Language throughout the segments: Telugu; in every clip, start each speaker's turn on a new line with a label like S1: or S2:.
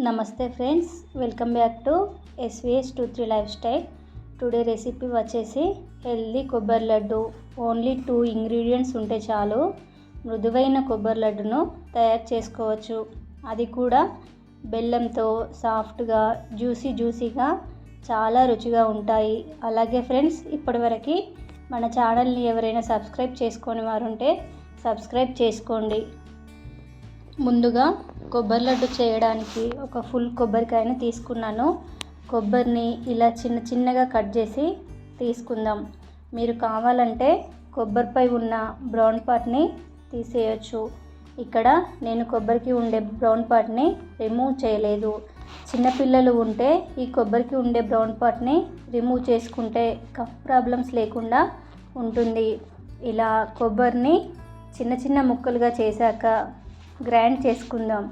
S1: నమస్తే friends, welcome back to SVS23 life style. Today recipe వచ్చేసి హెల్దీ కొబ్బరి లడ్డు. ఓన్లీ 2 ఇంగ్రీడియంట్స్ ఉంటే చాలు మృదువైన కొబ్బరి లడ్డును తయారు చేసుకోవచ్చు. అది కూడా బెల్లంతో సాఫ్ట్గా జ్యూసీగా చాలా రుచిగా ఉంటాయి. అలాగే ఫ్రెండ్స్, ఇప్పటివరకు మన ఛానల్ని ఎవరైనా సబ్స్క్రైబ్ చేసుకొని వారుంటే సబ్స్క్రైబ్ చేసుకోండి. ముందుగా కొబ్బరి లడ్డు చేయడానికి ఒక ఫుల్ కొబ్బరికాయని తీసుకున్నాను. కొబ్బరిని ఇలా చిన్నగా కట్ చేసి తీసుకుందాం. మీరు కావాలంటే కొబ్బరిపై ఉన్న బ్రౌన్ పార్ట్ని తీసేయచ్చు. ఇక్కడ నేను కొబ్బరికి ఉండే బ్రౌన్ పార్ట్ని రిమూవ్ చేయలేదు. చిన్నపిల్లలు ఉంటే ఈ కొబ్బరికి ఉండే బ్రౌన్ పార్ట్ని రిమూవ్ చేసుకుంటే కఫ్ ప్రాబ్లమ్స్ లేకుండా ఉంటుంది. ఇలా కొబ్బరిని చిన్న ముక్కలుగా చేశాక గ్రైండ్ చేసుకుందాం.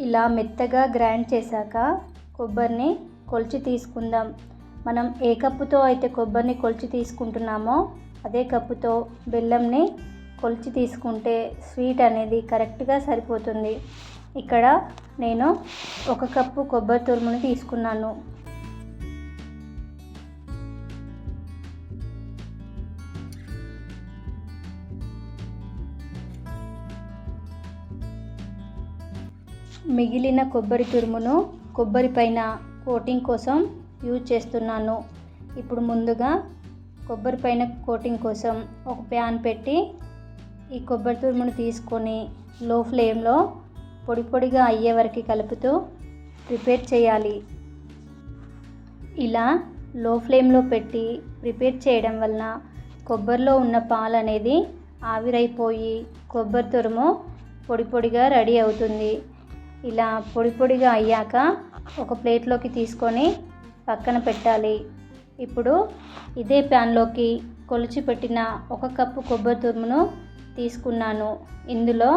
S1: ఇలా మెత్తగా గ్రైండ్ చేశాక కొబ్బరిని కొలిచి తీసుకుందాం. మనం ఏ కప్పుతో అయితే కొబ్బరిని కొలిచి తీసుకుంటున్నామో అదే కప్పుతో బెల్లంని కొలిచి తీసుకుంటే స్వీట్ అనేది కరెక్ట్గా సరిపోతుంది. ఇక్కడ నేను 1 కప్పు కొబ్బరి తురుముని తీసుకున్నాను. మిగిలిన కొబ్బరి తురుమును కొబ్బరి పైన కోటింగ్ కోసం యూజ్ చేస్తున్నాను. ఇప్పుడు ముందుగా కొబ్బరి పైన కోటింగ్ కోసం ఒక ప్యాన్ పెట్టి ఈ కొబ్బరి తురుమును తీసుకొని లో ఫ్లేమ్లో పొడిగా అయ్యే వరకు కలుపుతూ ప్రిపేర్ చేయాలి. ఇలా లో ఫ్లేమ్లో పెట్టి ప్రిపేర్ చేయడం వలన కొబ్బరిలో ఉన్న పాలు అనేది ఆవిరైపోయి కొబ్బరి తురుము పొడిగా రెడీ అవుతుంది. ఇలా పొడిగా అయ్యాక ఒక ప్లేట్లోకి తీసుకొని పక్కన పెట్టాలి. ఇప్పుడు ఇదే ప్యాన్లోకి కొలిచి పెట్టిన 1 కప్పు కొబ్బరి తురుమును తీసుకున్నాను. ఇందులో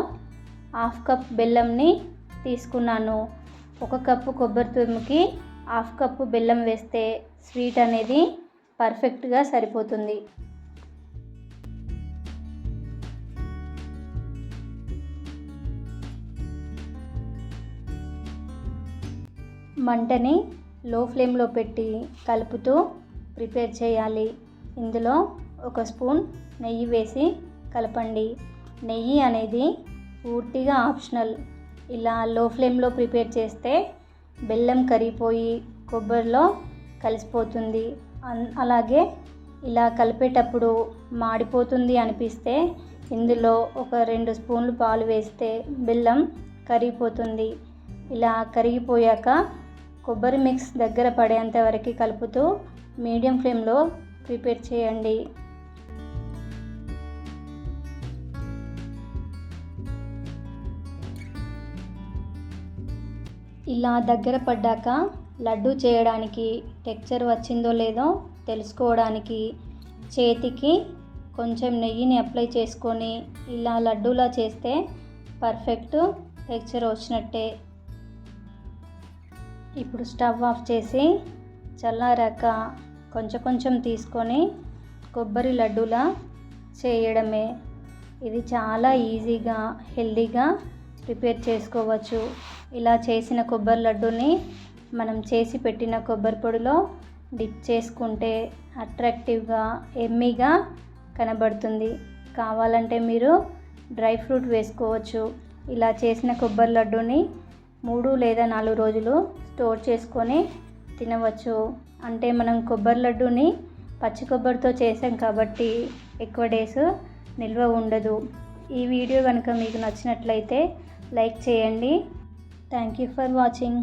S1: 1/2 కప్ బెల్లంని తీసుకున్నాను. 1 కప్పు కొబ్బరి తురుముకి 1/2 కప్పు బెల్లం వేస్తే స్వీట్ అనేది పర్ఫెక్ట్గా సరిపోతుంది. మంటని లో ఫ్లేమ్లో పెట్టి కలుపుతూ ప్రిపేర్ చేయాలి. ఇందులో 1 స్పూన్ నెయ్యి వేసి కలపండి. నెయ్యి అనేది పూర్తిగా ఆప్షనల్. ఇలా లో ఫ్లేమ్లో ప్రిపేర్ చేస్తే బెల్లం కరిగిపోయి కొబ్బరిలో కలిసిపోతుంది. అలాగే ఇలా కలిపేటప్పుడు మాడిపోతుంది అనిపిస్తే ఇందులో ఒక 2 స్పూన్లు పాలు వేస్తే బెల్లం కరిగిపోతుంది. ఇలా కరిగిపోయాక కొబ్బరి మిక్స్ దగ్గర పడేంత వరకు కలుపుతూ మీడియం ఫ్లేమ్లో ప్రిపేర్ చేయండి. ఇలా దగ్గర పడ్డాక లడ్డు చేయడానికి టెక్స్చర్ వచ్చిందో లేదో తెలుసుకోవడానికి చేతికి కొంచెం నెయ్యిని అప్లై చేసుకొని ఇలా లడ్డూలా చేస్తే పర్ఫెక్ట్ టెక్స్చర్ వచ్చినట్టే. ఇప్పుడు స్టవ్ ఆఫ్ చేసి చల్లారాక కొంచెం తీసుకొని కొబ్బరి లడ్డూలా చేయడమే. ఇది చాలా ఈజీగా హెల్దీగా ప్రిపేర్ చేసుకోవచ్చు. ఇలా చేసిన కొబ్బరి లడ్డూని మనం చేసి పెట్టిన కొబ్బరి పొడిలో డిప్ చేసుకుంటే అట్రాక్టివ్గా ఎమ్మీగా కనబడుతుంది. కావాలంటే మీరు డ్రై ఫ్రూట్ వేసుకోవచ్చు. ఇలా చేసిన కొబ్బరి లడ్డూని 3 లేదా 4 రోజులు స్టోర్ చేసుకొని తినవచ్చు. అంటే మనం కొబ్బరి లడ్డూని పచ్చి కొబ్బరితో చేసాం కాబట్టి ఎక్కువ డేస్ నిల్వ ఉండదు. ఈ వీడియో కనుక మీకు నచ్చినట్లయితే లైక్ చేయండి. Thank you for watching.